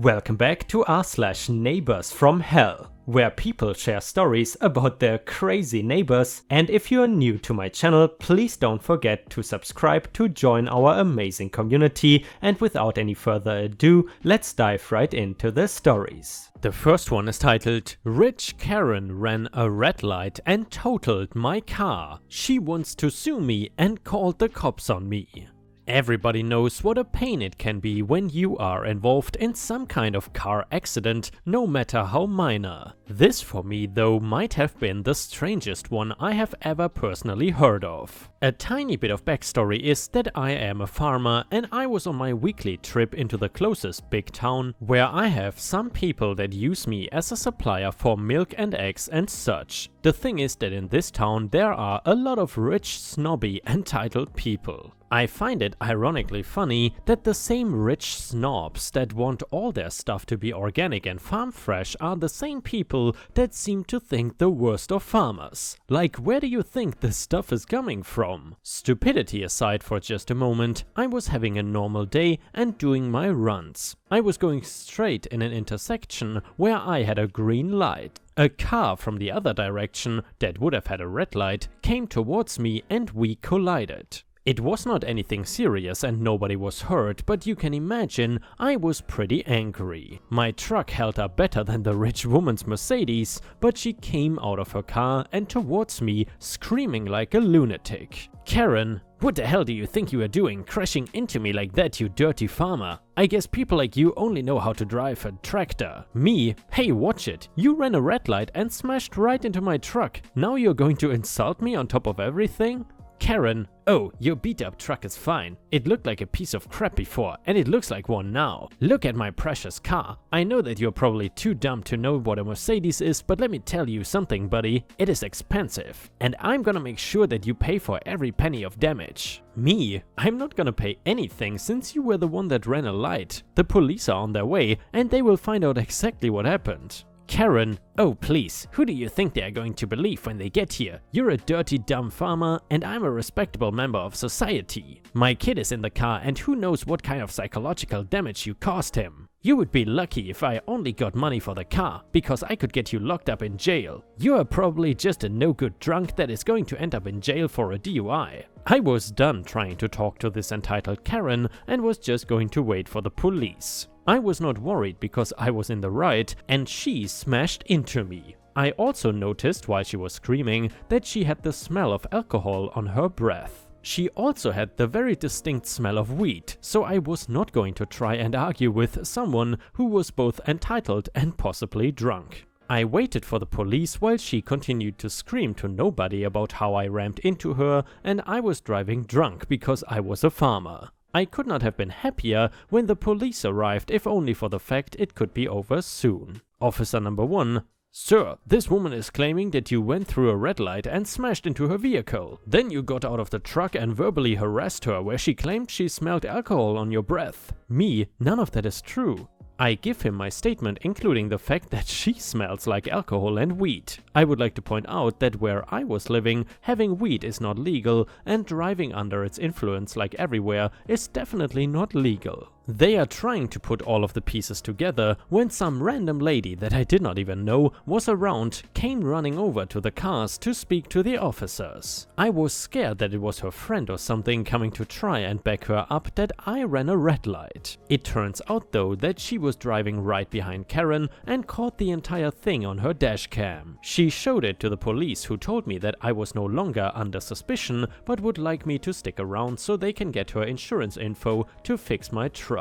Welcome back to r/neighbors from hell, where people share stories about their crazy neighbors. And if you're new to my channel, please don't forget to subscribe to join our amazing community. And without any further ado, let's dive right into the stories. The first one is titled, Rich Karen ran a red light and totaled my car. She wants to sue me and called the cops on me. Everybody knows what a pain it can be when you are involved in some kind of car accident, no matter how minor. This for me though might have been the strangest one I have ever personally heard of. A tiny bit of backstory is that I am a farmer and I was on my weekly trip into the closest big town, where I have some people that use me as a supplier for milk and eggs and such. The thing is that in this town there are a lot of rich, snobby, entitled people. I find it ironically funny that the same rich snobs that want all their stuff to be organic and farm fresh are the same people that seem to think the worst of farmers. Like, where do you think this stuff is coming from? Stupidity aside for just a moment, I was having a normal day and doing my runs. I was going straight in an intersection where I had a green light. A car from the other direction that would have had a red light came towards me and we collided. It was not anything serious and nobody was hurt, but you can imagine I was pretty angry. My truck held up better than the rich woman's Mercedes, but she came out of her car and towards me screaming like a lunatic. Karen, what the hell do you think you are doing, crashing into me like that, you dirty farmer? I guess people like you only know how to drive a tractor. Me? Hey, watch it. You ran a red light and smashed right into my truck. Now you're going to insult me on top of everything? Karen, oh, your beat up truck is fine. It looked like a piece of crap before, and it looks like one now. Look at my precious car. I know that you're probably too dumb to know what a Mercedes is, but let me tell you something, buddy. It is expensive, and I'm gonna make sure that you pay for every penny of damage. Me? I'm not gonna pay anything since you were the one that ran a light. The police are on their way, and they will find out exactly what happened. Karen, oh please, who do you think they are going to believe when they get here? You're a dirty dumb farmer and I'm a respectable member of society. My kid is in the car and who knows what kind of psychological damage you caused him. You would be lucky if I only got money for the car, because I could get you locked up in jail. You are probably just a no-good drunk that is going to end up in jail for a DUI. I was done trying to talk to this entitled Karen and was just going to wait for the police. I was not worried because I was in the right and she smashed into me. I also noticed while she was screaming that she had the smell of alcohol on her breath. She also had the very distinct smell of weed, so I was not going to try and argue with someone who was both entitled and possibly drunk. I waited for the police while she continued to scream to nobody about how I rammed into her and I was driving drunk because I was a farmer. I could not have been happier when the police arrived, if only for the fact it could be over soon. Officer number 1. Sir, this woman is claiming that you went through a red light and smashed into her vehicle. Then you got out of the truck and verbally harassed her where she claimed she smelled alcohol on your breath. Me? None of that is true. I give him my statement, including the fact that she smells like alcohol and weed. I would like to point out that where I was living, having weed is not legal, and driving under its influence like everywhere is definitely not legal. They are trying to put all of the pieces together when some random lady that I did not even know was around came running over to the cars to speak to the officers. I was scared that it was her friend or something coming to try and back her up that I ran a red light. It turns out though that she was driving right behind Karen and caught the entire thing on her dash cam. She showed it to the police, who told me that I was no longer under suspicion but would like me to stick around so they can get her insurance info to fix my truck.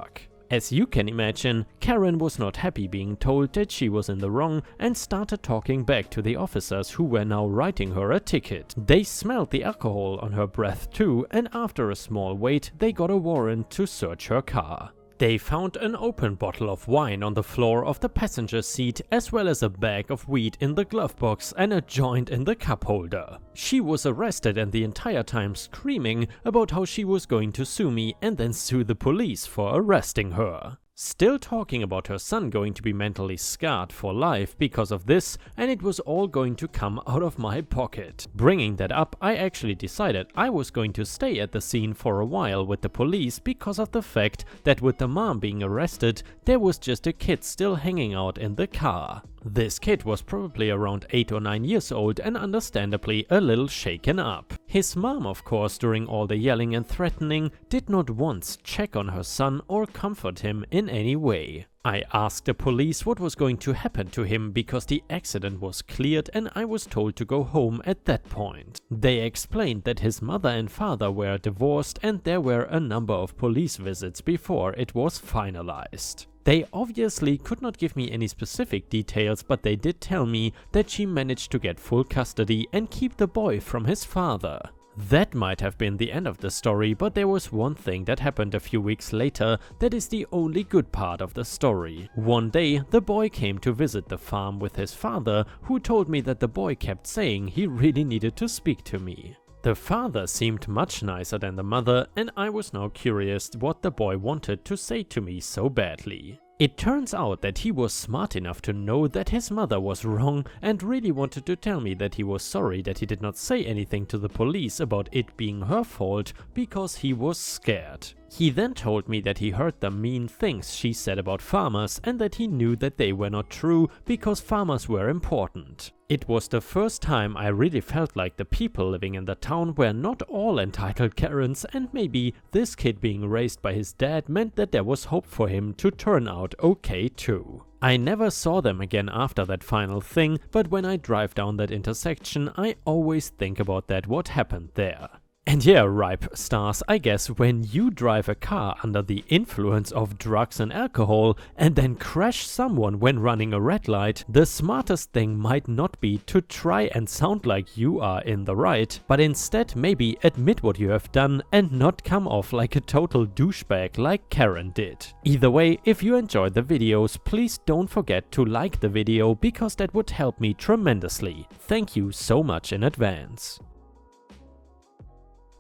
As you can imagine, Karen was not happy being told that she was in the wrong and started talking back to the officers who were now writing her a ticket. They smelled the alcohol on her breath too, and after a small wait they got a warrant to search her car. They found an open bottle of wine on the floor of the passenger seat, as well as a bag of weed in the glove box and a joint in the cup holder. She was arrested and the entire time screaming about how she was going to sue me and then sue the police for arresting her. still talking about her son going to be mentally scarred for life because of this, and it was all going to come out of my pocket. Bringing that up, I actually decided I was going to stay at the scene for a while with the police because of the fact that with the mom being arrested, there was just a kid still hanging out in the car. This kid was probably around 8 or 9 years old and understandably a little shaken up. His mom, of course, during all the yelling and threatening, did not once check on her son or comfort him in any way. I asked the police what was going to happen to him because the accident was cleared and I was told to go home at that point. They explained that his mother and father were divorced and there were a number of police visits before it was finalized. They obviously could not give me any specific details, but they did tell me that she managed to get full custody and keep the boy from his father. That might have been the end of the story, but there was one thing that happened a few weeks later that is the only good part of the story. One day, the boy came to visit the farm with his father, who told me that the boy kept saying he really needed to speak to me. The father seemed much nicer than the mother, and I was now curious what the boy wanted to say to me so badly. It turns out that he was smart enough to know that his mother was wrong and really wanted to tell me that he was sorry that he did not say anything to the police about it being her fault because he was scared. He then told me that he heard the mean things she said about farmers and that he knew that they were not true because farmers were important. It was the first time I really felt like the people living in the town were not all entitled Karens, and maybe this kid being raised by his dad meant that there was hope for him to turn out okay too. I never saw them again after that final thing, but when I drive down that intersection I always think about that what happened there. And yeah, ripe stars, I guess when you drive a car under the influence of drugs and alcohol and then crash someone when running a red light, the smartest thing might not be to try and sound like you are in the right, but instead maybe admit what you have done and not come off like a total douchebag like Karen did. Either way, if you enjoyed the videos, please don't forget to like the video because that would help me tremendously. Thank you so much in advance.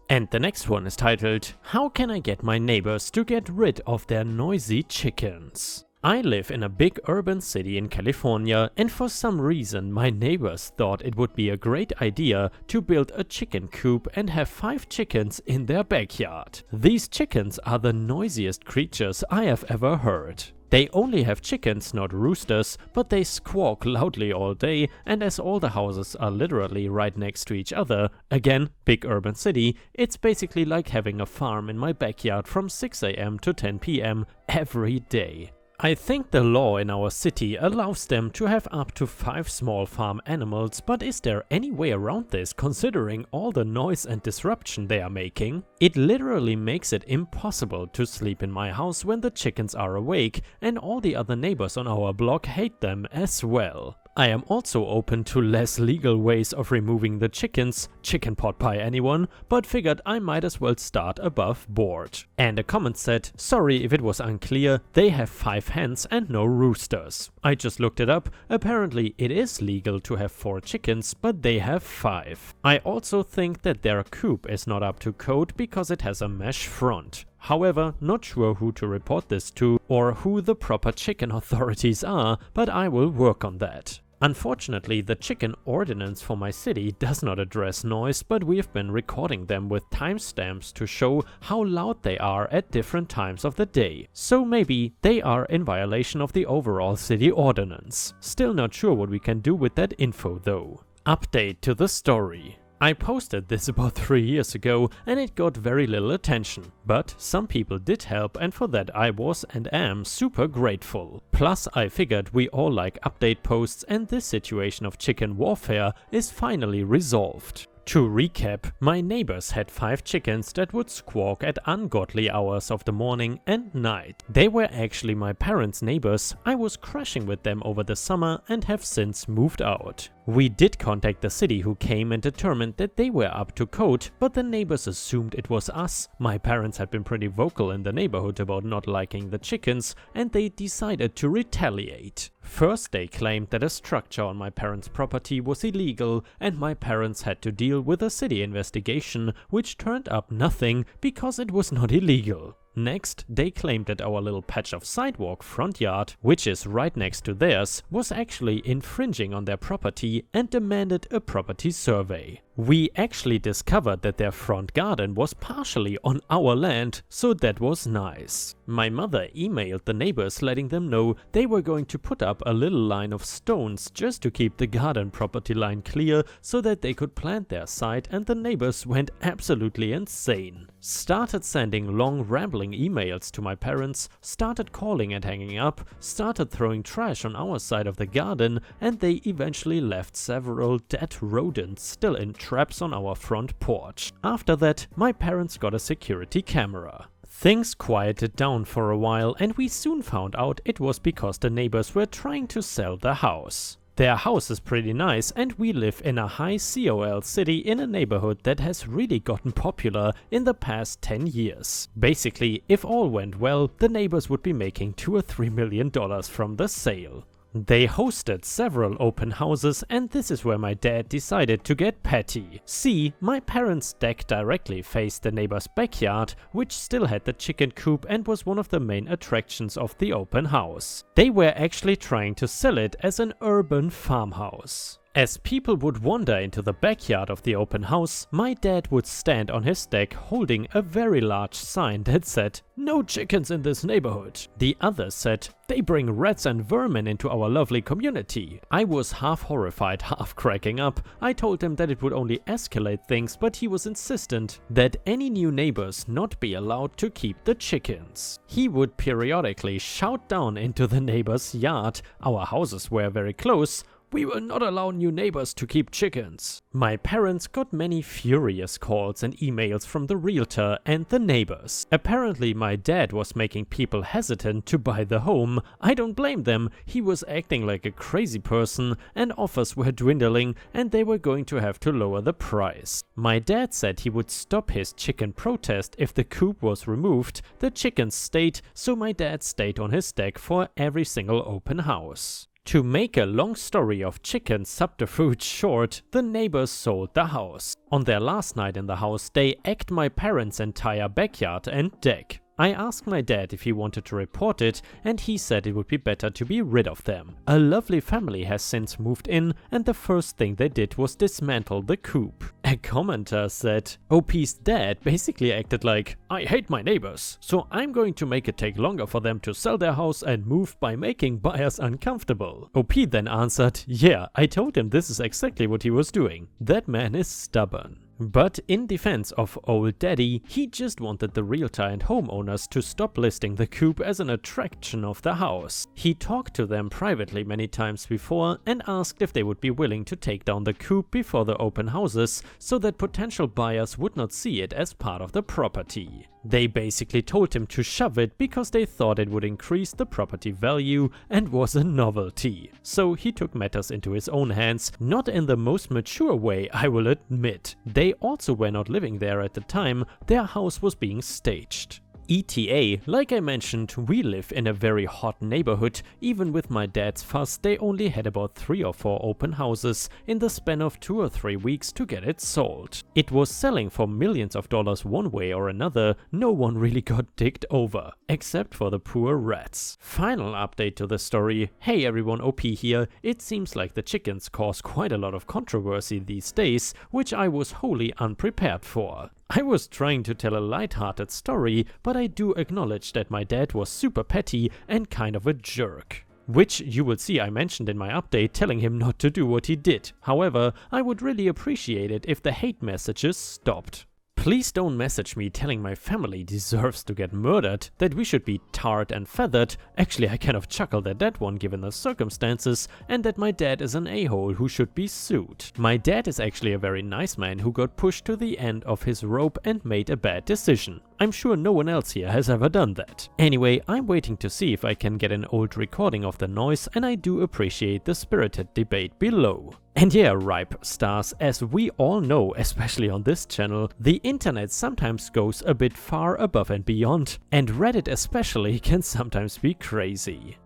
And the next one is titled, How can I get my neighbors to get rid of their noisy chickens? I live in a big urban city in California, and for some reason my neighbors thought it would be a great idea to build a chicken coop and have 5 chickens in their backyard. These chickens are the noisiest creatures I have ever heard. They only have chickens, not roosters, but they squawk loudly all day, and as all the houses are literally right next to each other, again, big urban city, it's basically like having a farm in my backyard from 6 AM to 10 PM every day. I think the law in our city allows them to have up to 5 small farm animals, but is there any way around this considering all the noise and disruption they are making? It literally makes it impossible to sleep in my house when the chickens are awake, and all the other neighbors on our block hate them as well. I am also open to less legal ways of removing the chickens, chicken pot pie anyone, but figured I might as well start above board. And a comment said, sorry if it was unclear, they have 5 hens and no roosters. I just looked it up, apparently it is legal to have 4 chickens, but they have 5. I also think that their coop is not up to code because it has a mesh front. However, not sure who to report this to or who the proper chicken authorities are, but I will work on that. Unfortunately, the chicken ordinance for my city does not address noise, but we've been recording them with timestamps to show how loud they are at different times of the day. So maybe they are in violation of the overall city ordinance. Still not sure what we can do with that info though. Update to the story. I posted this about 3 years ago and it got very little attention, but some people did help and for that I was and am super grateful. Plus I figured we all like update posts and this situation of chicken warfare is finally resolved. To recap, my neighbors had 5 chickens that would squawk at ungodly hours of the morning and night. They were actually my parents' neighbors. I was crashing with them over the summer and have since moved out. We did contact the city who came and determined that they were up to code, but the neighbors assumed it was us. My parents had been pretty vocal in the neighborhood about not liking the chickens and they decided to retaliate. First they claimed that a structure on my parents' property was illegal and my parents had to deal with a city investigation, which turned up nothing because it was not illegal. Next, they claimed that our little patch of sidewalk front yard, which is right next to theirs, was actually infringing on their property and demanded a property survey. We actually discovered that their front garden was partially on our land, so that was nice. My mother emailed the neighbors letting them know they were going to put up a little line of stones just to keep the garden property line clear so that they could plant their side, and the neighbors went absolutely insane. Started sending long rambling emails to my parents, started calling and hanging up, started throwing trash on our side of the garden, and they eventually left several dead rodents still in traps on our front porch. After that, my parents got a security camera. Things quieted down for a while, and we soon found out it was because the neighbors were trying to sell the house. Their house is pretty nice, and we live in a high COL city in a neighborhood that has really gotten popular in the past 10 years. Basically, if all went well, the neighbors would be making $2 or $3 million from the sale. They hosted several open houses, and this is where my dad decided to get petty. See, my parents' deck directly faced the neighbor's backyard, which still had the chicken coop and was one of the main attractions of the open house. They were actually trying to sell it as an urban farmhouse. As people would wander into the backyard of the open house, my dad would stand on his deck holding a very large sign that said, "No chickens in this neighborhood." The others said, "They bring rats and vermin into our lovely community." I was half horrified, half cracking up. I told him that it would only escalate things, but he was insistent that any new neighbors not be allowed to keep the chickens. He would periodically shout down into the neighbor's yard. Our houses were very close. "We will not allow new neighbors to keep chickens." My parents got many furious calls and emails from the realtor and the neighbors. Apparently my dad was making people hesitant to buy the home. I don't blame them. He was acting like a crazy person, and offers were dwindling, and they were going to have to lower the price. My dad said he would stop his chicken protest if the coop was removed. The chickens stayed, so my dad stayed on his deck for every single open house. To make a long story of chicken subterfuge short, the neighbors sold the house. On their last night in the house, they egged my parents' entire backyard and deck. I asked my dad if he wanted to report it, and he said it would be better to be rid of them. A lovely family has since moved in, and the first thing they did was dismantle the coop. A commenter said, "OP's dad basically acted like, 'I hate my neighbors, so I'm going to make it take longer for them to sell their house and move by making buyers uncomfortable.'" OP then answered, "Yeah, I told him this is exactly what he was doing. That man is stubborn." But in defense of old daddy, he just wanted the realtor and homeowners to stop listing the coop as an attraction of the house. He talked to them privately many times before and asked if they would be willing to take down the coop before the open houses so that potential buyers would not see it as part of the property. They basically told him to shove it because they thought it would increase the property value and was a novelty. So he took matters into his own hands, not in the most mature way, I will admit. They also were not living there at the time. Their house was being staged. ETA, like I mentioned, we live in a very hot neighborhood. Even with my dad's fuss, they only had about 3 or 4 open houses in the span of 2 or 3 weeks to get it sold. It was selling for millions of dollars one way or another. No one really got dicked over, except for the poor rats. Final update to the story. Hey everyone, OP here. It seems like the chickens cause quite a lot of controversy these days, which I was wholly unprepared for. I was trying to tell a light-hearted story, but I do acknowledge that my dad was super petty and kind of a jerk. Which you will see I mentioned in my update telling him not to do what he did. However, I would really appreciate it if the hate messages stopped. Please don't message me telling my family deserves to get murdered, that we should be tarred and feathered. Actually, I kind of chuckled at that one given the circumstances, and that my dad is an a-hole who should be sued. My dad is actually a very nice man who got pushed to the end of his rope and made a bad decision. I'm sure no one else here has ever done that. Anyway, I'm waiting to see if I can get an old recording of the noise, and I do appreciate the spirited debate below. And yeah, ripe stars, as we all know, especially on this channel, the internet sometimes goes a bit far above and beyond, and Reddit especially can sometimes be crazy.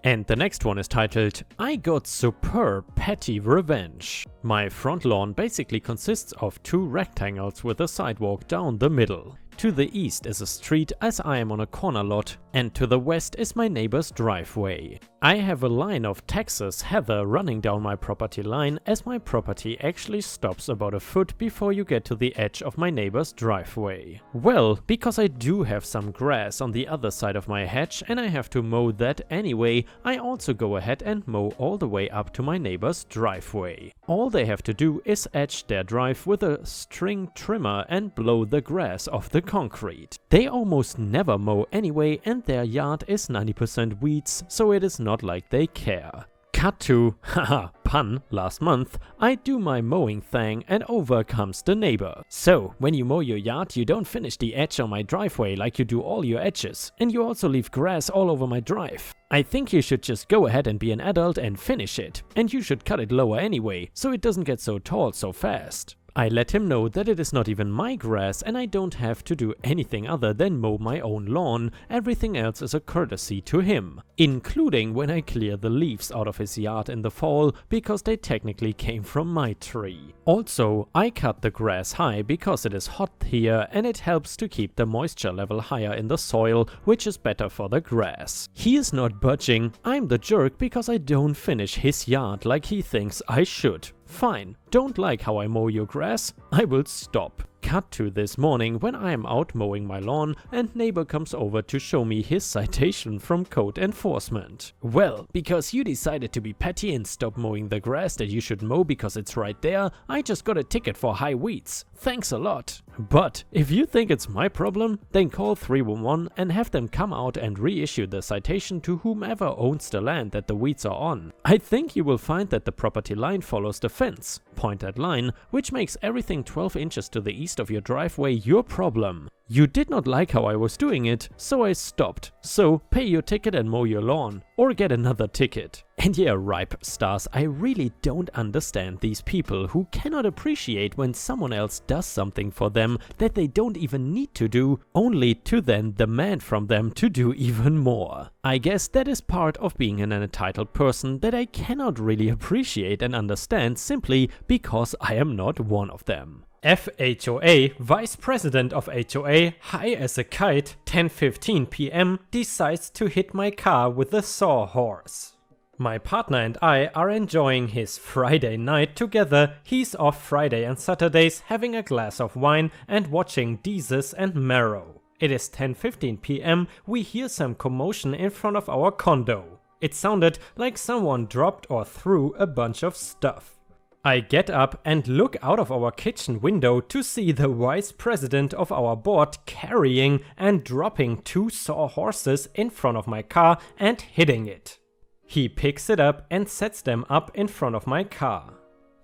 And the next one is titled, "I got superb petty revenge." My front lawn basically consists of 2 rectangles with a sidewalk down the middle. To the east is a street as I am on a corner lot, and to the west is my neighbor's driveway. I have a line of Texas heather running down my property line as my property actually stops about a foot before you get to the edge of my neighbor's driveway. Well, because I do have some grass on the other side of my hedge and I have to mow that anyway, I also go ahead and mow all the way up to my neighbor's driveway. All they have to do is edge their drive with a string trimmer and blow the grass off the concrete. They almost never mow anyway and their yard is 90% weeds, so it is not like they care. Cut to, haha, pun, last month, I do my mowing thing and over comes the neighbor. So, when you mow your yard, you don't finish the edge on my driveway like you do all your edges, and you also leave grass all over my drive. I think you should just go ahead and be an adult and finish it, and you should cut it lower anyway, so it doesn't get so tall so fast. I let him know that it is not even my grass and I don't have to do anything other than mow my own lawn. Everything else is a courtesy to him, including when I clear the leaves out of his yard in the fall because they technically came from my tree. Also, I cut the grass high because it is hot here and it helps to keep the moisture level higher in the soil, which is better for the grass. He is not budging. I'm the jerk because I don't finish his yard like he thinks I should. Fine, don't like how I mow your grass? I will stop. Cut to this morning when I am out mowing my lawn and neighbor comes over to show me his citation from code enforcement. Well, because you decided to be petty and stop mowing the grass that you should mow because it's right there, I just got a ticket for high weeds. Thanks a lot. But if you think it's my problem, then call 311 and have them come out and reissue the citation to whomever owns the land that the weeds are on. I think you will find that the property line follows the fence, point at line, which makes everything 12 inches to the east of your driveway your problem. You did not like how I was doing it, so I stopped. So pay your ticket and mow your lawn, or get another ticket. And yeah, ripe stars, I really don't understand these people who cannot appreciate when someone else does something for them that they don't even need to do, only to then demand from them to do even more. I guess that is part of being an entitled person that I cannot really appreciate and understand simply because I am not one of them. FHOA, Vice President of HOA, high as a kite, 10:15 p.m, decides to hit my car with a sawhorse. My partner and I are enjoying his Friday night together. He's off Friday and Saturdays having a glass of wine and watching Deezus and Marrow. It is 10:15 p.m, we hear some commotion in front of our condo. It sounded like someone dropped or threw a bunch of stuff. I get up and look out of our kitchen window to see the vice president of our board carrying and dropping 2 sawhorses in front of my car and hitting it. He picks it up and sets them up in front of my car.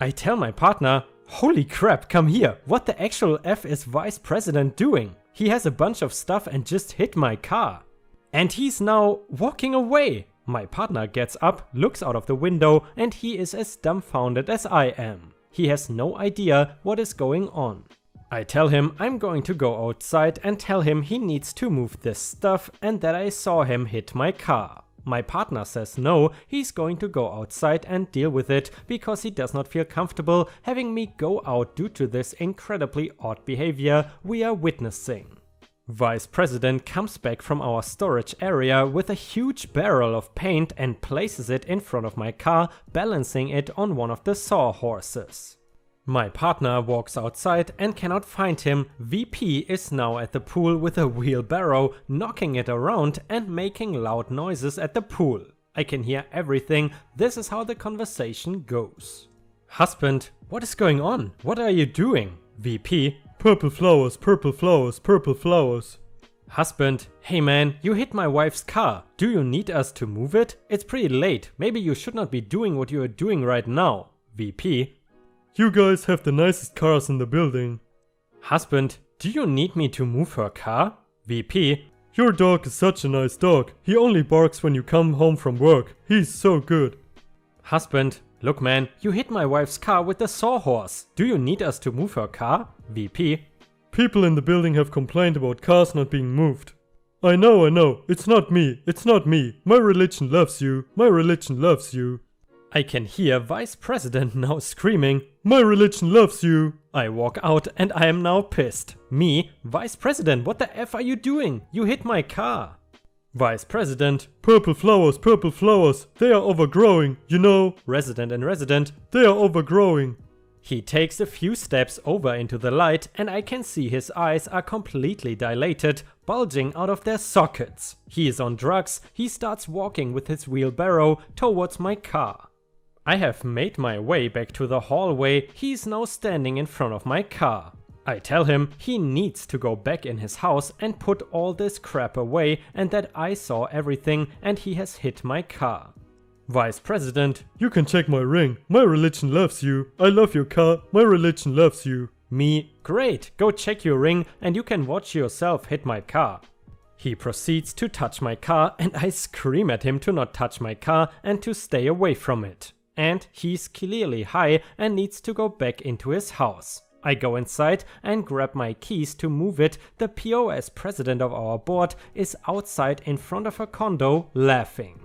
I tell my partner, "Holy crap, come here, what the actual F is vice president doing? He has a bunch of stuff and just hit my car." And he's now walking away. My partner gets up, looks out of the window, and he is as dumbfounded as I am. He has no idea what is going on. I tell him I'm going to go outside and tell him he needs to move this stuff and that I saw him hit my car. My partner says no, he's going to go outside and deal with it because he does not feel comfortable having me go out due to this incredibly odd behavior we are witnessing. Vice President comes back from our storage area with a huge barrel of paint and places it in front of my car, balancing it on one of the sawhorses. My partner walks outside and cannot find him. VP is now at the pool with a wheelbarrow, knocking it around and making loud noises at the pool. I can hear everything. This is how the conversation goes. Husband, what is going on? What are you doing? VP, purple flowers, purple flowers, purple flowers. Husband, hey man, you hit my wife's car. Do you need us to move it? It's pretty late. Maybe you should not be doing what you are doing right now. VP, you guys have the nicest cars in the building. Husband, do you need me to move her car? VP, your dog is such a nice dog. He only barks when you come home from work. He's so good. Husband, look man, you hit my wife's car with the sawhorse. Do you need us to move her car? VP, people in the building have complained about cars not being moved. I know, it's not me, My religion loves you, my religion loves you. I can hear Vice President now screaming, my religion loves you. I walk out and I am now pissed. Me, Vice President, what the F are you doing? You hit my car. Vice President, purple flowers, they are overgrowing, you know. Resident and Resident, they are overgrowing. He takes a few steps over into the light and I can see his eyes are completely dilated, bulging out of their sockets. He is on drugs. He starts walking with his wheelbarrow towards my car. I have made my way back to the hallway. He is now standing in front of my car. I tell him he needs to go back in his house and put all this crap away and that I saw everything and he has hit my car. Vice President, you can check my ring. My religion loves you. I love your car. My religion loves you. Me, great, go check your ring and you can watch yourself hit my car. He proceeds to touch my car and I scream at him to not touch my car and to stay away from it. And he's clearly high and needs to go back into his house. I go inside and grab my keys to move it. The POS president of our board is outside in front of her condo laughing.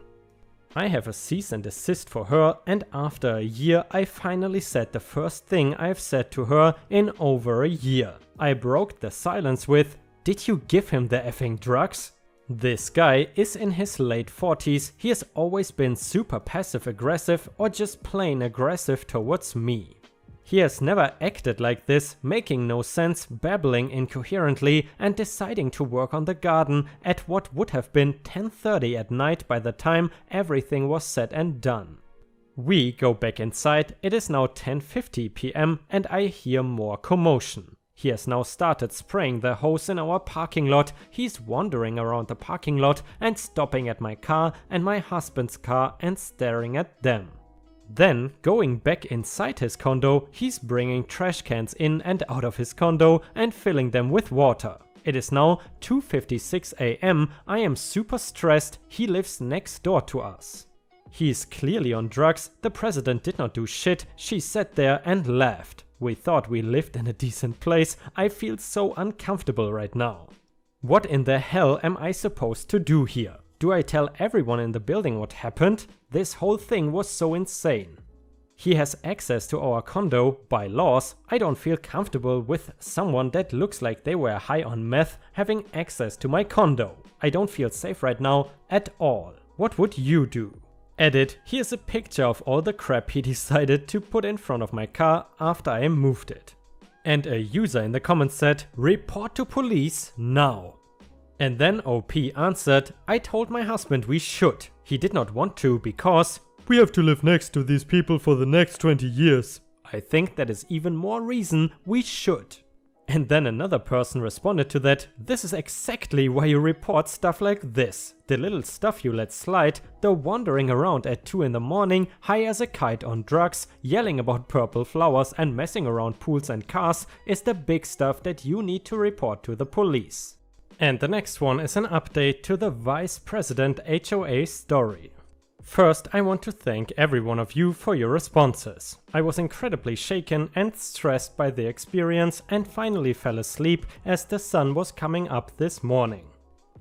I have a cease and desist for her and after a year I finally said the first thing I've said to her in over a year. I broke the silence with, "Did you give him the effing drugs?" This guy is in his late 40s, he has always been super passive aggressive or just plain aggressive towards me. He has never acted like this, making no sense, babbling incoherently and deciding to work on the garden at what would have been 10:30 at night by the time everything was said and done. We go back inside, it is now 10:50 p.m. and I hear more commotion. He has now started spraying the hose in our parking lot. He's wandering around the parking lot and stopping at my car and my husband's car and staring at them. Then, going back inside his condo, he's bringing trash cans in and out of his condo and filling them with water. It is now 2:56 a.m. I am super stressed. He lives next door to us. He is clearly on drugs. The president did not do shit. She sat there and laughed. We thought we lived in a decent place. I feel so uncomfortable right now. What in the hell am I supposed to do here? Do I tell everyone in the building what happened? This whole thing was so insane. He has access to our condo by laws. I don't feel comfortable with someone that looks like they were high on meth having access to my condo. I don't feel safe right now at all. What would you do? Edit, here's a picture of all the crap he decided to put in front of my car after I moved it. And a user in the comments said, "Report to police now." And then OP answered, "I told my husband we should. He did not want to because we have to live next to these people for the next 20 years. I think that is even more reason we should." And then another person responded to that, "This is exactly why you report stuff like this. The little stuff you let slide, the wandering around at 2 in the morning, high as a kite on drugs, yelling about purple flowers and messing around pools and cars is the big stuff that you need to report to the police." And the next one is an update to the Vice President HOA story. First, I want to thank every one of you for your responses. I was incredibly shaken and stressed by the experience and finally fell asleep as the sun was coming up this morning.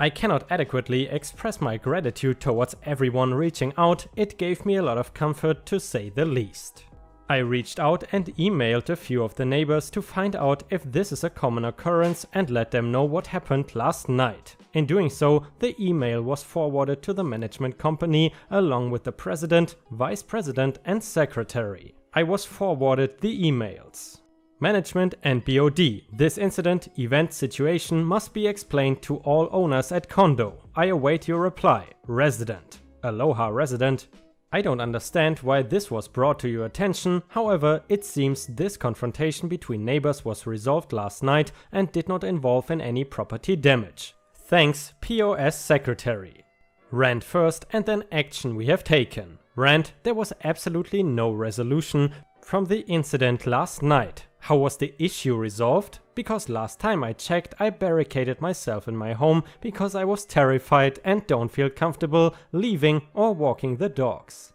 I cannot adequately express my gratitude towards everyone reaching out. It gave me a lot of comfort to say the least. I reached out and emailed a few of the neighbors to find out if this is a common occurrence and let them know what happened last night. In doing so, the email was forwarded to the management company along with the president, vice president and secretary. I was forwarded the emails. Management and BOD. This incident, event, situation must be explained to all owners at condo. I await your reply. Resident. Aloha, resident. I don't understand why this was brought to your attention, however, it seems this confrontation between neighbors was resolved last night and did not involve in any property damage. Thanks, POS Secretary. Rant first and then action we have taken. Rant, there was absolutely no resolution from the incident last night. How was the issue resolved? Because last time I checked, I barricaded myself in my home because I was terrified and don't feel comfortable leaving or walking the dogs.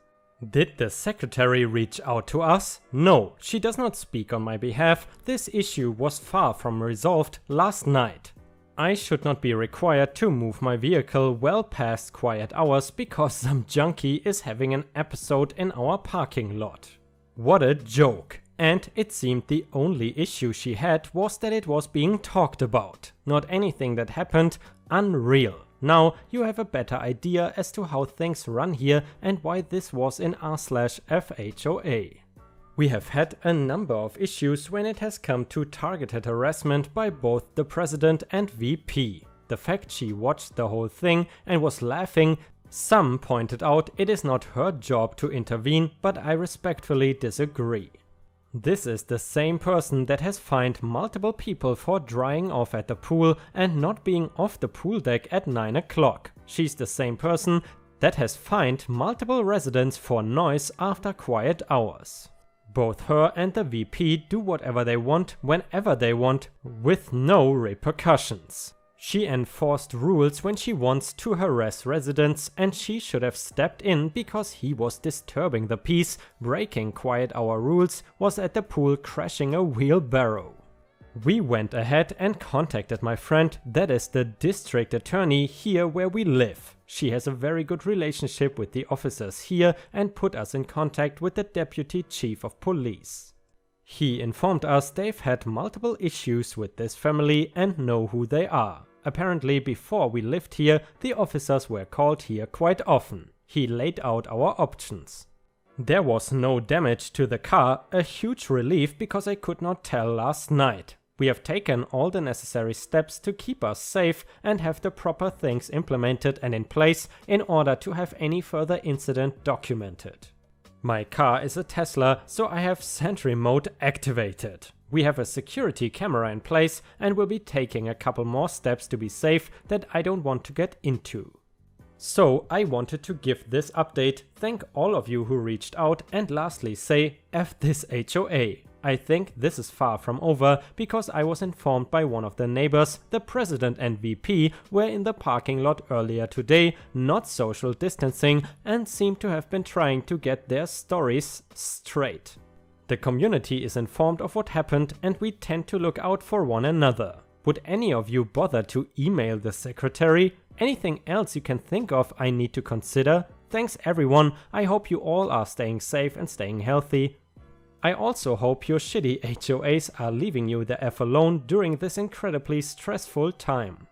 Did the secretary reach out to us? No, she does not speak on my behalf. This issue was far from resolved last night. I should not be required to move my vehicle well past quiet hours because some junkie is having an episode in our parking lot. What a joke. And it seemed the only issue she had was that it was being talked about, not anything that happened. Unreal. Now you have a better idea as to how things run here and why this was in r/FHOA. We have had a number of issues when it has come to targeted harassment by both the president and VP. The fact she watched the whole thing and was laughing, some pointed out it is not her job to intervene, but I respectfully disagree. This is the same person that has fined multiple people for drying off at the pool and not being off the pool deck at 9 o'clock. She's the same person that has fined multiple residents for noise after quiet hours. Both her and the VP do whatever they want, whenever they want, with no repercussions. She enforced rules when she wants to harass residents, and she should have stepped in because he was disturbing the peace, breaking quiet hour rules, was at the pool crashing a wheelbarrow. We went ahead and contacted my friend, that is the district attorney here where we live. She has a very good relationship with the officers here and put us in contact with the deputy chief of police. He informed us they've had multiple issues with this family and know who they are. Apparently before we lived here, the officers were called here quite often. He laid out our options. There was no damage to the car, a huge relief because I could not tell last night. We have taken all the necessary steps to keep us safe and have the proper things implemented and in place in order to have any further incident documented. My car is a Tesla, so I have Sentry mode activated. We have a security camera in place and will be taking a couple more steps to be safe that I don't want to get into. So I wanted to give this update, thank all of you who reached out, and lastly say F this HOA. I think this is far from over because I was informed by one of the neighbors the president and VP were in the parking lot earlier today, not social distancing, and seem to have been trying to get their stories straight. The community is informed of what happened and we tend to look out for one another. Would any of you bother to email the secretary? Anything else you can think of I need to consider? Thanks everyone, I hope you all are staying safe and staying healthy. I also hope your shitty HOAs are leaving you the F alone during this incredibly stressful time.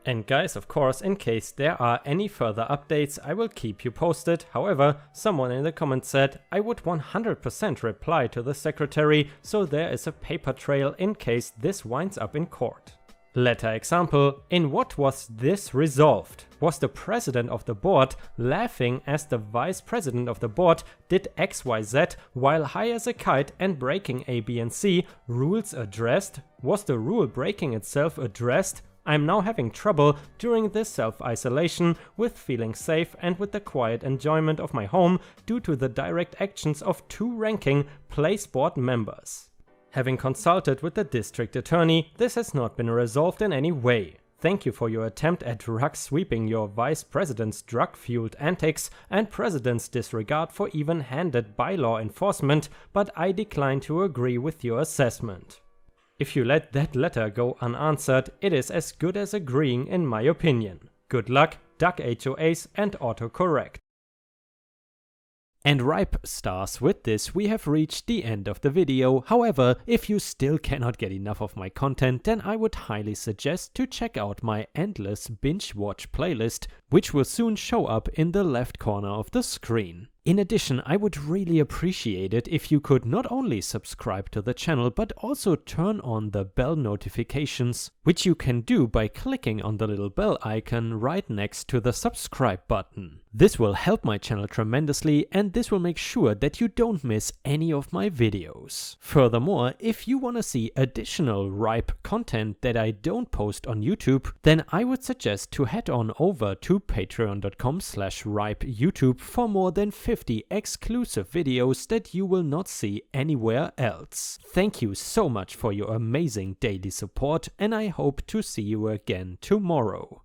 And guys, of course, in case there are any further updates, I will keep you posted. However, someone in the comments said I would 100% reply to the secretary, so there is a paper trail in case this winds up in court. Letter example, in what was this resolved? Was the president of the board laughing as the vice president of the board did XYZ while high as a kite and breaking A, B and C? Rules addressed? Was the rule breaking itself addressed? I'm now having trouble during this self-isolation with feeling safe and with the quiet enjoyment of my home due to the direct actions of two ranking place board members. Having consulted with the district attorney, this has not been resolved in any way. Thank you for your attempt at rug sweeping your vice president's drug-fueled antics and president's disregard for even-handed bylaw enforcement, but I decline to agree with your assessment. If you let that letter go unanswered, it is as good as agreeing in my opinion. Good luck, duck HOAs and autocorrect. And ripe stars, with this we have reached the end of the video. However, if you still cannot get enough of my content, then I would highly suggest to check out my endless binge watch playlist, which will soon show up in the left corner of the screen. In addition, I would really appreciate it if you could not only subscribe to the channel, but also turn on the bell notifications, which you can do by clicking on the little bell icon right next to the subscribe button. This will help my channel tremendously, and this will make sure that you don't miss any of my videos. Furthermore, if you want to see additional ripe content that I don't post on YouTube, then I would suggest to head on over to patreon.com/ripeyoutube for more than 50 exclusive videos that you will not see anywhere else. Thank you so much for your amazing daily support, and I hope to see you again tomorrow.